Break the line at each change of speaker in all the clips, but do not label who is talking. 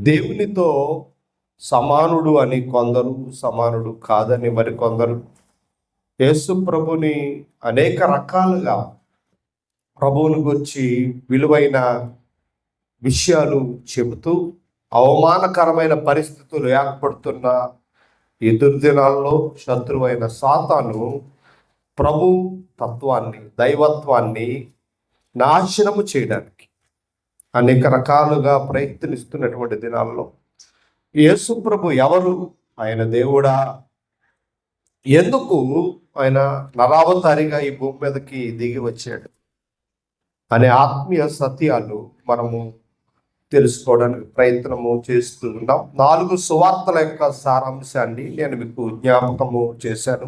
దేవునితో సమానుడు అని కొందరు, సమానుడు కాదని మరికొందరు యేసు ప్రభుని అనేక రకాలుగా ప్రభువుని గురించి విలువైన విషయాలు చెబుతూ అవమానకరమైన పరిస్థితులు ఏర్పడుతున్న ఈ దుర్దినాల్లో శత్రువైన సాతాను ప్రభు తత్వాన్ని, దైవత్వాన్ని నాశనము చేయడానికి అనేక రకాలుగా ప్రయత్నిస్తున్నటువంటి దినాల్లో యేసు ప్రభు ఎవరు? ఆయన దేవుడా? ఎందుకు ఆయన నరావతారిగా ఈ భూమి మీదకి దిగి వచ్చాడు అనే ఆత్మీయ సత్యాలు మనము తెలుసుకోవడానికి ప్రయత్నము చేస్తూ ఉన్నాం. 4 సువార్తల యొక్క సారాంశాన్ని నేను మీకు జ్ఞాపకము చేశాను.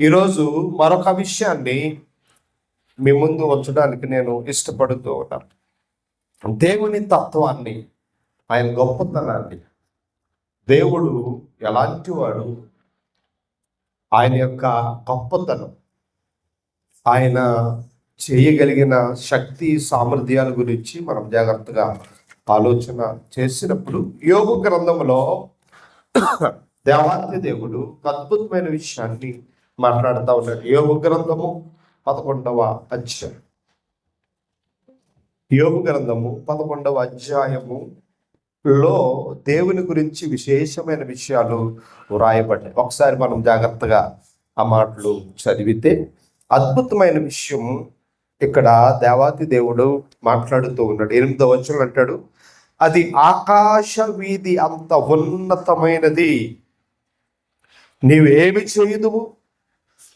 ఈరోజు మరొక విషయాన్ని మీ ముందు ఉంచడానికి నేను ఇష్టపడుతూ ఉన్నాను. దేవుని తత్వాన్ని, ఆయన గొప్పతనాన్ని, దేవుడు ఎలాంటి వాడు, ఆయన యొక్క గొప్పతనం, ఆయన చేయగలిగిన శక్తి సామర్థ్యాల గురించి మనం జాగ్రత్తగా ఆలోచన చేసినప్పుడు యోబు గ్రంథంలో దేవాది దేవుడు అద్భుతమైన విషయాన్ని మాట్లాడుతూ ఉన్నాడు. యోబు గ్రంథము 11వ అధ్యాయం. యోబు గ్రంథము 11వ అధ్యాయములో దేవుని గురించి విశేషమైన విషయాలు వ్రాయబడ్డాయి. ఒకసారి మనం జాగ్రత్తగా ఆ మాటలు చదివితే అద్భుతమైన విషయం ఇక్కడ దేవాతి దేవుడు మాట్లాడుతూ ఉన్నాడు. 8వ వచనం అంటాడు, అది ఆకాశ వీధి అంత ఉన్నతమైనది, నీవేమి చేయుదువు,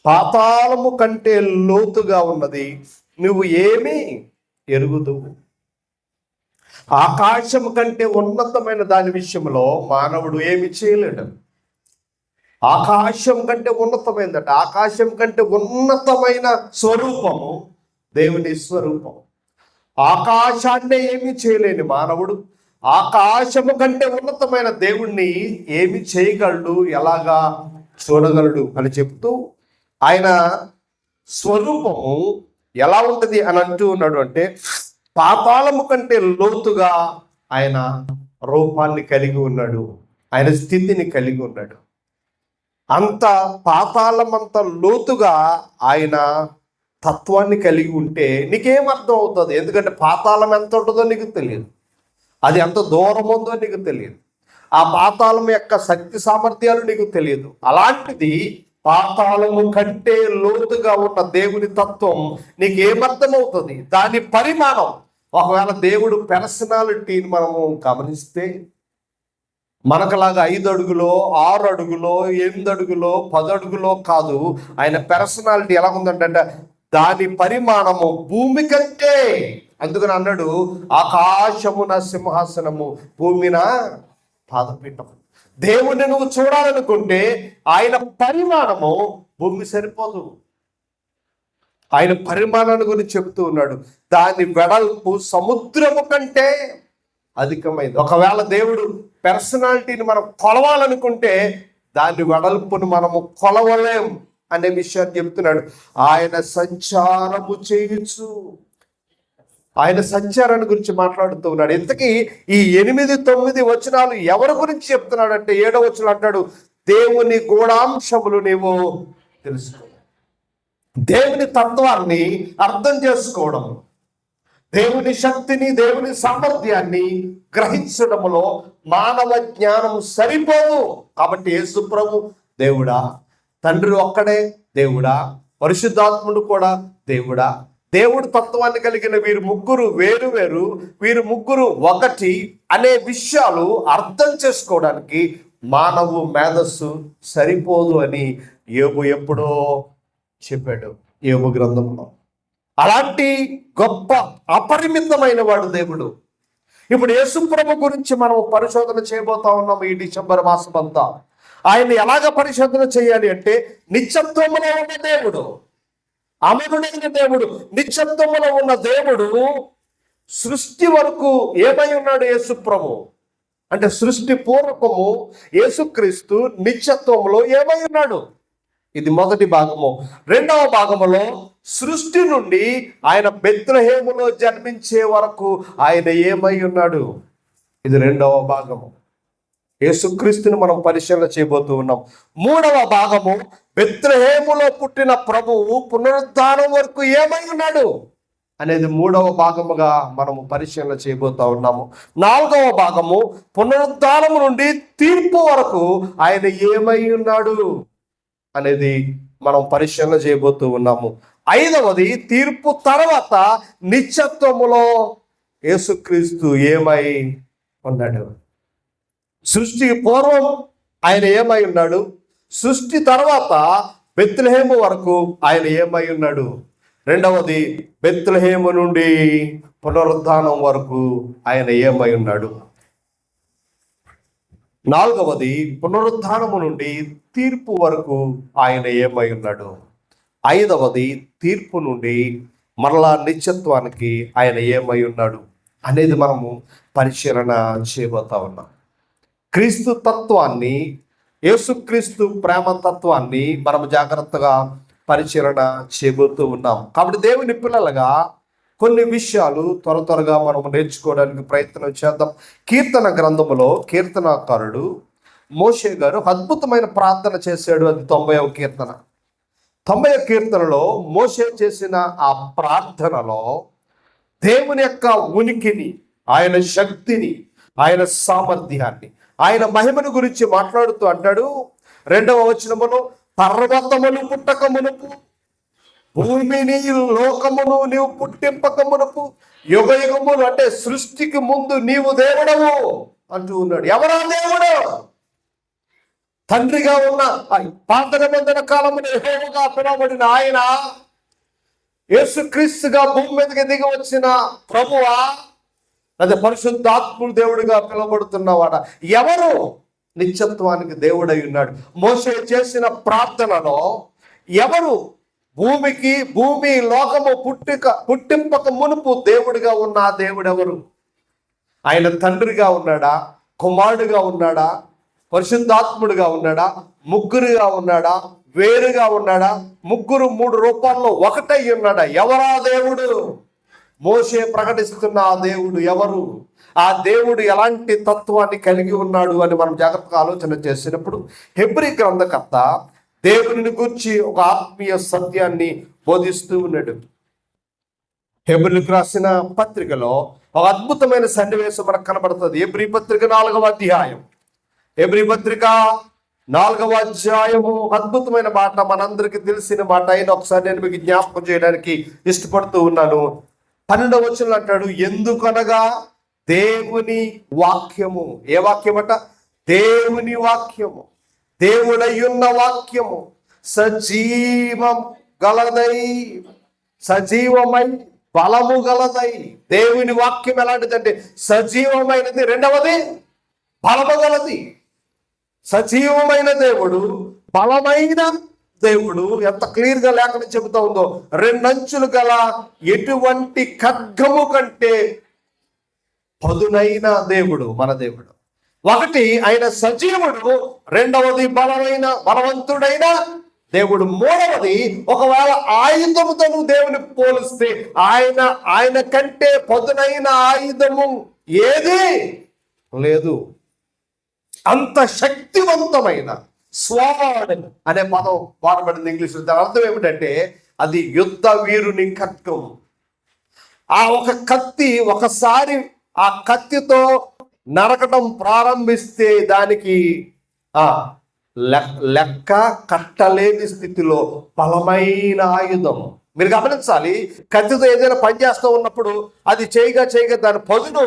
పాతాళము కంటే లోతుగా ఉన్నది, నువ్వు ఏమి ఎరుగుదువు. ఆకాశం కంటే ఉన్నతమైన దాని విషయంలో మానవుడు ఏమి చేయలేడు. ఆకాశం కంటే ఉన్నతమైనదట. ఆకాశం కంటే ఉన్నతమైన స్వరూపము దేవుని స్వరూపం. ఆకాశాన్నే ఏమి చేయలేని మానవుడు ఆకాశము కంటే ఉన్నతమైన దేవుణ్ణి ఏమి చేయగలడు, ఎలాగా చూడగలడు అని చెప్తూ ఆయన స్వరూపము ఎలా ఉంటుంది అని అంటూ ఉన్నాడు. అంటే పాతాళము కంటే లోతుగా ఆయన రూపాన్ని కలిగి ఉన్నాడు, ఆయన స్థితిని కలిగి ఉన్నాడు. అంత పాతాళం అంత లోతుగా ఆయన తత్వాన్ని కలిగి ఉంటే నీకేం అర్థం అవుతుంది? ఎందుకంటే పాతాళం ఎంత ఉంటుందో నీకు తెలియదు, అది ఎంత దూరం ఉందో నీకు తెలియదు, ఆ పాతాళం యొక్క శక్తి సామర్థ్యాలు నీకు తెలియదు. అలాంటిది పాతాళము కంటే లోతుగా ఉన్న దేవుని తత్వం నీకేమర్థమవుతుంది? దాని పరిమాణం. ఒకవేళ దేవుడు పర్సనాలిటీని మనము గమనిస్తే మనకులాగా 5 అడుగులో 6 అడుగులో 8 అడుగులో 10 అడుగులో కాదు. ఆయన పర్సనాలిటీ ఎలా ఉందంటే దాని పరిమాణము భూమి కంటే. అందుకని అన్నాడు, ఆకాశమున సింహాసనము, భూమిన పాదపీఠం. దేవుణ్ణి నువ్వు చూడాలనుకుంటే ఆయన పరిమాణము భూమి సరిపోదు. ఆయన పరిమాణాన్ని గురించి చెబుతూ ఉన్నాడు. దాని వెడల్పు సముద్రము కంటే అధికమైంది. ఒకవేళ దేవుడు పర్సనాలిటీని మనం కొలవాలనుకుంటే దాని వెడల్పును మనము కొలవలేం అనే విషయాన్ని చెప్తున్నాడు. ఆయన సంచారము చేయొచ్చు. ఆయన సంచారాన్ని గురించి మాట్లాడుతూ ఉన్నాడు. ఇంతకీ ఈ 8, 9 వచనాలు ఎవరి గురించి చెప్తున్నాడు అంటే 7వ వచనం అంటాడు, దేవుని గూఢాంశములు నీవు తెలుసుకో. దేవుని తత్వాన్ని అర్థం చేసుకోవడం, దేవుని శక్తిని, దేవుని సామర్థ్యాన్ని గ్రహించడంలో మానవ జ్ఞానం సరిపోదు. కాబట్టి యేసు ప్రభు దేవుడా, తండ్రి ఒక్కడే దేవుడా, పరిశుద్ధాత్ముడు కూడా దేవుడా. దేవుడు తత్వాన్ని కలిగిన వీరు ముగ్గురు వేరు వేరు, వీరు ముగ్గురు ఒకటి అనే విషయాలు అర్థం చేసుకోవడానికి మానవ మేధస్సు సరిపోదు అని యోబు ఎప్పుడో చెప్పాడు యోబు గ్రంథంలో. అలాంటి గొప్ప అపరిమితమైన వాడు దేవుడు. ఇప్పుడు యేసు ప్రభు గురించి మనం పరిశోధన చేయబోతా ఉన్నాం ఈ డిసెంబర్ మాసం అంతా. ఆయన ఎలాగ పరిశోధన చేయాలి అంటే నిత్యత్వములో ఉన్న దేవుడు, అమరుడైన దేవుడు, నిత్యత్వములో ఉన్న దేవుడు సృష్టి వరకు ఏమై ఉన్నాడు యేసు ప్రభు అంటే సృష్టి పూర్వకము యేసుక్రీస్తు నిత్యత్వంలో ఏమై ఉన్నాడు. ఇది మొదటి భాగము. రెండవ భాగములో సృష్టి నుండి ఆయన బెత్లెహేములో జన్మించే వరకు ఆయన ఏమై ఉన్నాడు. ఇది రెండవ భాగము. యేసుక్రీస్తుని మనం పరిశీలన చేయబోతూ ఉన్నాం. మూడవ భాగము, బెత్లెహేములో పుట్టిన ప్రభువు పునరుద్ధానం వరకు ఏమై ఉన్నాడు అనేది మూడవ భాగముగా మనము పరిశీలన చేయబోతా ఉన్నాము. నాలుగవ భాగము, పునరుద్ధానము నుండి తీర్పు వరకు ఆయన ఏమై ఉన్నాడు అనేది మనం పరిశీలన చేయబోతూ ఉన్నాము. ఐదవది, తీర్పు తర్వాత నిత్యత్వములో యేసుక్రీస్తు ఏమై ఉన్నాడు. సృష్టికి పూర్వం ఆయన ఏమై ఉన్నాడు, సృష్టి తర్వాత బెత్లెహేము వరకు ఆయన ఏమై ఉన్నాడు. రెండవది, బెత్లెహేము నుండి పునరుద్ధానం వరకు ఆయన ఏమై ఉన్నాడు. నాలుగవది, పునరుద్ధానము నుండి తీర్పు వరకు ఆయన ఏమై ఉన్నాడు. ఐదవది, తీర్పు నుండి మరలా నిత్యత్వానికి ఆయన ఏమై ఉన్నాడు అనేది మనము పరిశీలన చేయబోతా ఉన్నాం. క్రీస్తు తత్వాన్ని, యేసుక్రీస్తు ప్రేమ తత్వాన్ని మనం జాగ్రత్తగా పరిశీలన చేయబోతూ ఉన్నాం. కాబట్టి దేవుని పిల్లలుగా కొన్ని విషయాలు త్వరగా మనం నేర్చుకోవడానికి ప్రయత్నం చేద్దాం. కీర్తన గ్రంథములో కీర్తనాకారుడు మోషే గారు అద్భుతమైన ప్రార్థన చేశాడు. అది 90వ కీర్తన. 90వ కీర్తనలో మోషే చేసిన ఆ ప్రార్థనలో దేవుని యొక్క ఉనికిని, ఆయన శక్తిని, ఆయన సామర్థ్యాన్ని, ఆయన మహిమను గురించి మాట్లాడుతూ అంటాడు. 2వ వచనములో, పర్వతములు పుట్టక మునుపు, భూమిని లోకమును నీవు పుట్టింపక మునుపు, యుగ యుగములు అంటే సృష్టికి ముందు నీవు దేవుడవు అంటూ ఉన్నాడు. ఎవరా దేవుడు? తండ్రిగా ఉన్న పాత నిబంధన కాలమున యెహోవాగా పిలువబడిన ఆయన యేసుక్రీస్తుగా భూమి మీదకి దిగి వచ్చిన ప్రభువా, అదే పరిశుద్ధాత్ముడు దేవుడిగా పిలువబడుతున్నవాడ ఎవరు? నిత్యత్వానికి దేవుడై ఉన్నాడు. మోషే చేసిన ప్రార్థనలో ఎవరు భూమి లోకము పుట్టింపక మునుపు దేవుడిగా ఉన్న దేవుడెవరు? ఆయన తండ్రిగా ఉన్నాడా, కుమారుడిగా ఉన్నాడా, పరిశుద్ధాత్ముడిగా ఉన్నాడా, ముగ్గురుగా ఉన్నాడా, వేరుగా ఉన్నాడా, ముగ్గురు 3 రూపాల్లో ఒకటై ఉన్నాడా? ఎవరా దేవుడు? మోషే ప్రకటిస్తున్న ఆ దేవుడు ఎవరు? ఆ దేవుడు ఎలాంటి తత్వాన్ని కలిగి ఉన్నాడు అని మనం జాగ్రత్తగా ఆలోచన చేసినప్పుడు హెబ్రీ గ్రంథకర్త దేవుని గురించి ఒక ఆత్మీయ సత్యాన్ని బోధిస్తూ ఉన్నాడు. హెబ్రీలకు రాసిన పత్రికలో ఒక అద్భుతమైన సన్నివేశం మనకు కనబడుతుంది. హెబ్రీ పత్రిక 4వ అధ్యాయం. హెబ్రీ పత్రిక 4వ అధ్యాయము అద్భుతమైన మాట, మనందరికీ తెలిసిన మాట అయినా ఒకసారి నేను మీకు జ్ఞాపకం చేయడానికి ఇష్టపడుతూ ఉన్నాను. 12వ వచనంలో అంటాడు, ఎందుకనగా దేవుని వాక్యము. ఏ వాక్యమట? దేవుని వాక్యము, దేవుడయ్యున్న వాక్యము సజీవం గలదై, సజీవమై బలము గలదై. దేవుని వాక్యం ఎలాంటిదంటే సజీవమైనది, రెండవది బలము గలది. సజీవమైన దేవుడు, బలమైన దేవుడు. ఎంత క్లియర్ గా లేఖనం చెబుతా ఉందో, 2 అంచులు గల ఎటువంటి ఖడ్గము కంటే పదునైన దేవుడు మన దేవుడు. ఒకటి ఆయన సజీవుడు, రెండవది బలవంతుడైన దేవుడు, మూడవది ఒకవేళ ఆయుధముతో దేవుని పోలిస్తే ఆయన కంటే పదునైన ఆయుధము ఏది లేదు. అంత శక్తివంతమైన స్వాడ్ అనే పదం వాడబడింది ఇంగ్లీష్లో. దాని అర్థం ఏమిటంటే అది యుద్ధ వీరుని ఖడ్గం. ఆ ఒక కత్తి ఒకసారి ఆ కత్తితో నరకటం ప్రారంభిస్తే దానికి లెక్క కట్టలేని స్థితిలో బలమైన ఆయుధం. మీరు గమనించాలి, కత్తితో ఏదైనా పని చేస్తూ ఉన్నప్పుడు అది చేయగా దాని పదును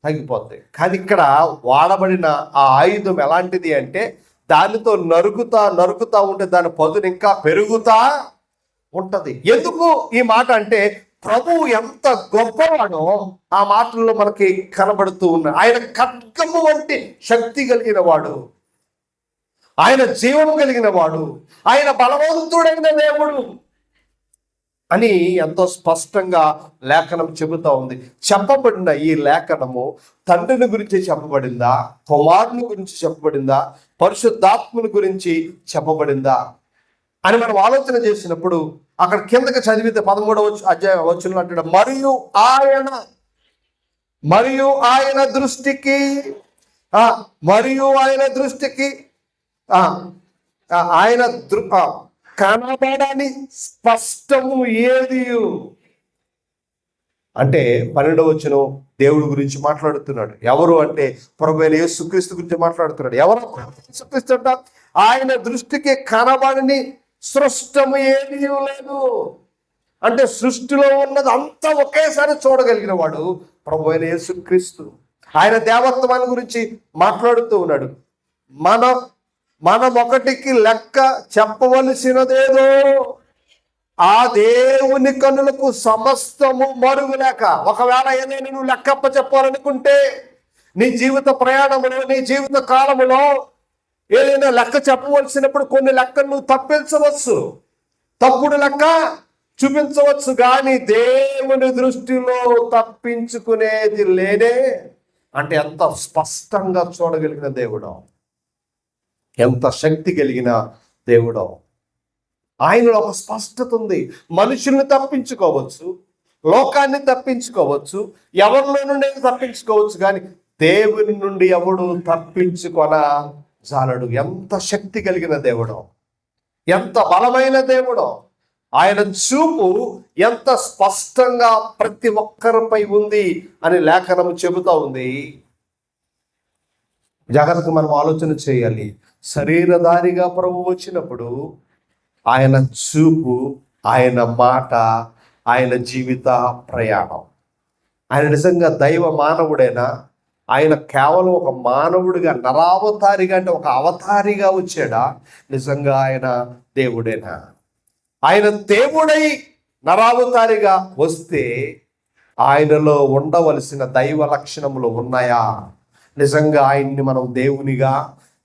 తగ్గిపోతాయి, కానీ ఇక్కడ వాడబడిన ఆ ఆయుధం ఎలాంటిది అంటే దానితో నరుకుతా ఉంటే దాని పదును ఇంకా పెరుగుతా ఉంటది. ఎందుకు ఈ మాట అంటే ప్రభువు ఎంత గొప్పవాడో ఆ మాటల్లో మనకి కనబడుతూ ఉన్నాయి. ఆయన ఖడ్గము వంటి శక్తి కలిగిన వాడు, ఆయన జీవము కలిగిన వాడు, ఆయన బలవంతుడైన దేవుడు అని ఎంతో స్పష్టంగా లేఖనం చెబుతా ఉంది. చెప్పబడిన ఈ లేఖనము తండ్రిని గురించి చెప్పబడిందా, కుమారుని గురించి చెప్పబడిందా, పరిశుద్ధాత్ముని గురించి చెప్పబడిందా అని మనం ఆలోచన చేసినప్పుడు అక్కడ కిందకి చదివితే 13వ అధ్యాయం వచనంలో అంటాడు, మరియు ఆయన దృష్టికి ఆయన కనబడని స్పష్టము ఏది అంటే 12వ వచనం దేవుడి గురించి మాట్లాడుతున్నాడు. ఎవరు అంటే ప్రభువైన యేసుక్రీస్తు గురించి మాట్లాడుతున్నాడు. ఎవరు యేసుక్రీస్తు అంట? ఆయన దృష్టికి కనబడని స్పష్టము ఏది లేదు అంటే సృష్టిలో ఉన్నది అంతా ఒకేసారి చూడగలిగిన వాడు ప్రభువైన యేసుక్రీస్తు. ఆయన దేవత్వాన్ని గురించి మాట్లాడుతూ ఉన్నాడు. మనం ఒకటికి లెక్క చెప్పవలసినదేదో ఆ దేవుని కన్నులకు సమస్తము మరుగులేక. ఒకవేళ ఏదైనా నువ్వు లెక్కప్ప చెప్పాలనుకుంటే నీ జీవిత ప్రయాణంలో, నీ జీవిత కాలంలో ఏదైనా లెక్క చెప్పవలసినప్పుడు కొన్ని లెక్కలు నువ్వు తప్పించవచ్చు, తప్పుడు లెక్క చూపించవచ్చు, కానీ దేవుని దృష్టిలో తప్పించుకునేది లేదే. అంటే ఎంత స్పష్టంగా చూడగలిగిన దేవుడో, ఎంత శక్తి కలిగిన దేవుడో. ఆయనలో ఒక స్పష్టత ఉంది. మనుషుల్ని తప్పించుకోవచ్చు, లోకాన్ని తప్పించుకోవచ్చు, ఎవరిలో నుండి తప్పించుకోవచ్చు, కానీ దేవుని నుండి ఎవడు తప్పించుకొన జాలడు. ఎంత శక్తి కలిగిన దేవుడో, ఎంత బలమైన దేవుడో. ఆయన చూపు ఎంత స్పష్టంగా ప్రతి ఒక్కరిపై ఉంది అని లేఖనం చెబుతా ఉంది. జాగ్రత్తగా మనం ఆలోచన చేయాలి. శరీరధారిగా ప్రభు వచ్చినప్పుడు ఆయన చూపు, ఆయన మాట, ఆయన జీవిత ప్రయాణం, ఆయన నిజంగా దైవ మానవుడైనా, ఆయన కేవలం ఒక మానవుడిగా, నరావతారిగా అంటే ఒక అవతారిగా వచ్చాడా? నిజంగా ఆయన దేవుడేనా? ఆయన దేవుడై నరావతారిగా వస్తే ఆయనలో ఉండవలసిన దైవ లక్షణములు ఉన్నాయా? నిజంగా ఆయన్ని మనం దేవునిగా,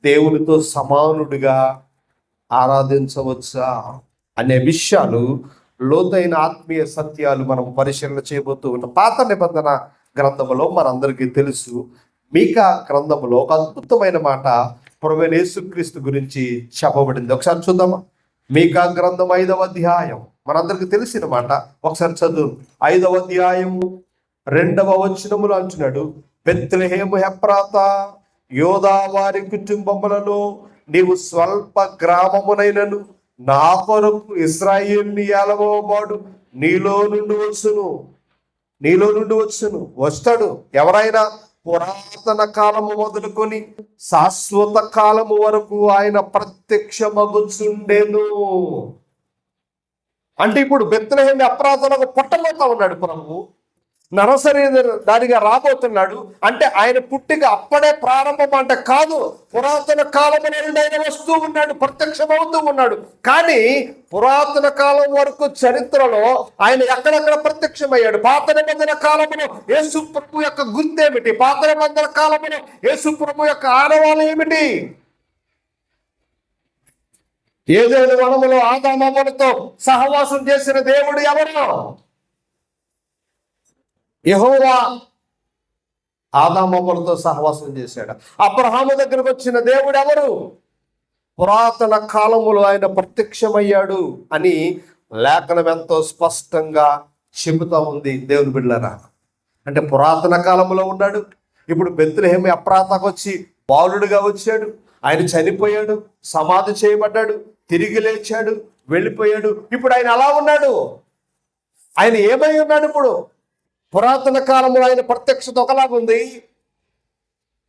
దేవునితో సమానుడిగా ఆరాధించవచ్చా అనే విషయాలు, లోతైన ఆత్మీయ సత్యాలు మనం పరిశీలన చేయబోతూ ఉన్నాం. పాత నిబంధన గ్రంథములో మనందరికీ తెలుసు, మీకా గ్రంథములో ఒక అద్భుతమైన మాట ప్రభువైన యేసుక్రీస్తు గురించి చెప్పబడింది. ఒకసారి చూద్దామా? మీకా గ్రంథం 5వ అధ్యాయం, మనందరికి తెలిసిన మాట. ఒకసారి చదువు. 5వ అధ్యాయము 2వ వచనములు అంటున్నాడు, బెత్లెహేము ఎఫ్రాతా, యోదా వారి కుటుంబములలో నీవు స్వల్ప గ్రామమునైనను నా కొరకు ఇశ్రాయేలుని ఏలవబడు నీలో నుండి వచ్చును. వస్తాడు. ఎవరైనా పురాతన కాలము మొదలుకొని శాశ్వత కాలము వరకు ఆయన ప్రత్యక్షమగుచుండెను. అంటే ఇప్పుడు బెత్లెహేము ఎఫ్రాతాలో పుట్టబోతా ఉన్నాడు ప్రభు, నరసరి దానిగా రాబోతున్నాడు. అంటే ఆయన పుట్టిక అప్పుడే ప్రారంభం అంటే కాదు, పురాతన కాలం నుండి ఆయన వస్తూ ఉన్నాడు, ప్రత్యక్షమవుతూ ఉన్నాడు. కానీ పురాతన కాలం వరకు చరిత్రలో ఆయన ఎక్కడెక్కడ ప్రత్యక్షమయ్యాడు? పాత నిబంధన కాలంలో యేసు ప్రభు యొక్క గుర్తేమిటి? పాత నిబంధన కాలంలో యేసు ప్రభు యొక్క ఆనవాళ్ళు ఏమిటి? ఏదైనా వనములో ఆదామవ్వలతో సహవాసం చేసిన దేవుడు ఎవరు? యెహోవా ఆదామవ్వలతో సహవాసం చేశాడు. అబ్రహాము దగ్గరకు వచ్చిన దేవుడు ఎవరు? పురాతన కాలములో ఆయన ప్రత్యక్షమయ్యాడు అని లేఖనం ఎంతో స్పష్టంగా చెబుతా ఉంది. దేవుని బిడ్డలారా, అంటే పురాతన కాలంలో ఉన్నాడు. ఇప్పుడు బెత్లెహేము ఎఫ్రాతాకు వచ్చి బాలుడుగా వచ్చాడు. ఆయన చనిపోయాడు, సమాధి చేయబడ్డాడు, తిరిగి లేచాడు, వెళ్ళిపోయాడు. ఇప్పుడు ఆయన అలా ఉన్నాడు. ఆయన ఏమై ఉన్నాడు? ఇప్పుడు పురాతన కాలంలో ఆయన ప్రత్యక్షత ఒకలాగుంది,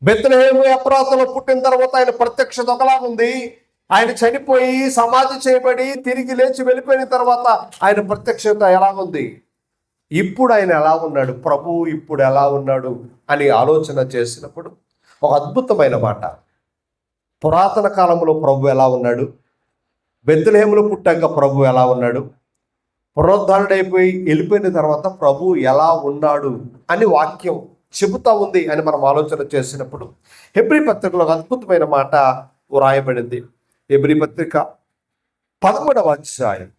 బెత్లెహేము ఎఫ్రాతాలో పుట్టిన తర్వాత ఆయన ప్రత్యక్షత ఒకలాగుంది, ఆయన చనిపోయి సమాధి చేయబడి తిరిగి లేచి వెళ్ళిపోయిన తర్వాత ఆయన ప్రత్యక్షత ఎలాగుంది? ఇప్పుడు ఆయన ఎలా ఉన్నాడు? ప్రభువు ఇప్పుడు ఎలా ఉన్నాడు అని ఆలోచన చేసినప్పుడు ఒక అద్భుతమైన మాట. పురాతన కాలంలో ప్రభు ఎలా ఉన్నాడు, బెత్లెహేములో పుట్టాక ప్రభు ఎలా ఉన్నాడు, పునరుద్ధరణుడైపోయి వెళ్ళిపోయిన తర్వాత ప్రభు ఎలా ఉన్నాడు అని వాక్యం చెబుతా ఉంది అని మనం ఆలోచన చేసినప్పుడు హెబ్రీ పత్రికలో ఒక అద్భుతమైన మాట వ్రాయబడింది. హెబ్రీ పత్రిక 13వ అధ్యాయం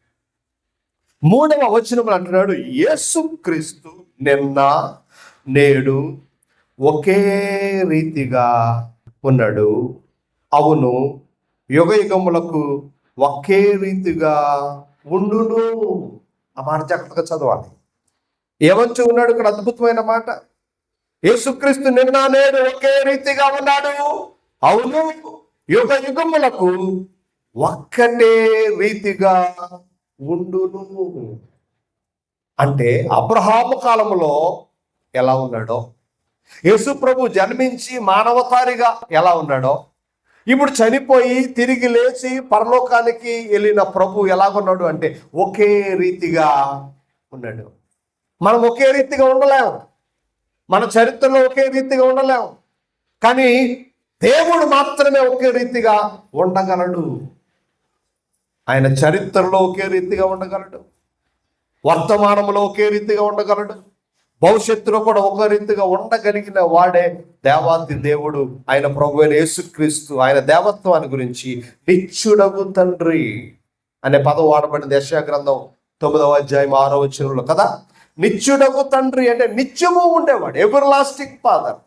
3వ వచనములు అంటున్నాడు, యేసుక్రీస్తు నిన్న నేడు ఒకే రీతిగా ఉన్నాడు, అవును యుగ యుగములకు ఒకే రీతిగా ఉండును. ఆ మాట జాగ్రత్తగా చదవాలి. ఏమొచ్చి ఉన్నాడు ఇక్కడ? అద్భుతమైన మాట. యేసుక్రీస్తు నిన్న నేడు ఒకే రీతిగా ఉన్నాడు. అవును, యుగ యుగములకు ఒక్కటే రీతిగా ఉండును. అంటే అబ్రహాము కాలంలో ఎలా ఉన్నాడో, యేసు ప్రభు జన్మించి మానవతారిగా ఎలా ఉన్నాడో, ఇప్పుడు చనిపోయి తిరిగి లేచి పరలోకానికి వెళ్ళిన ప్రభు ఎలాగున్నాడు అంటే ఒకే రీతిగా ఉన్నాడు. మనం ఒకే రీతిగా ఉండలేము, మన చరిత్రలో ఒకే రీతిగా ఉండలేము, కానీ దేవుడు మాత్రమే ఒకే రీతిగా ఉండగలడు. ఆయన చరిత్రలో ఒకే రీతిగా ఉండగలడు, వర్తమానంలో ఒకే రీతిగా ఉండగలడు, భవిష్యత్తులో కూడా ఒక రీతిగా ఉండగలిగిన వాడే దేవాది దేవుడు. ఆయన ప్రభువైన యేసుక్రీస్తు. ఆయన దేవత్వాన్ని గురించి నిత్యుడగు తండ్రి అనే పదం వాడబడిన యెషయా గ్రంథం 9వ అధ్యాయం 6వ వచనంలో కదా. నిత్యుడగు తండ్రి అంటే నిత్యము ఉండేవాడు, ఎవర్ లాస్టింగ్ ఫాదర్.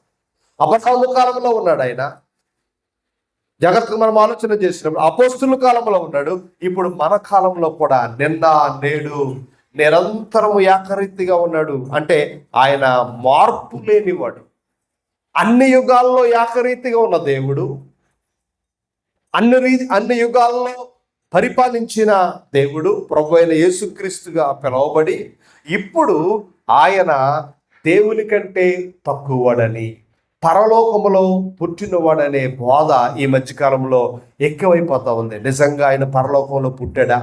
అబ్రహాము కాలంలో ఉన్నాడు ఆయన. జగత్తుకు మనం ఆలోచన చేసినప్పుడు అపోస్తుల కాలంలో ఉన్నాడు. ఇప్పుడు మన కాలంలో కూడా నిన్న నేడు నిరంతరము ఏకరీతిగా ఉన్నాడు. అంటే ఆయన మార్పు లేనివాడు. అన్ని యుగాల్లో ఏకరీతిగా ఉన్న దేవుడు, అన్ని యుగాల్లో పరిపాలించిన దేవుడు ప్రభువైన యేసుక్రీస్తుగా పిలువబడి ఇప్పుడు ఆయన దేవుని కంటే తక్కువవాడని, పరలోకములో పుట్టినవాడనే బోధ ఈ మధ్యకాలంలో ఎక్కువైపోతా ఉంది. నిజంగా ఆయన పరలోకంలో పుట్టాడా?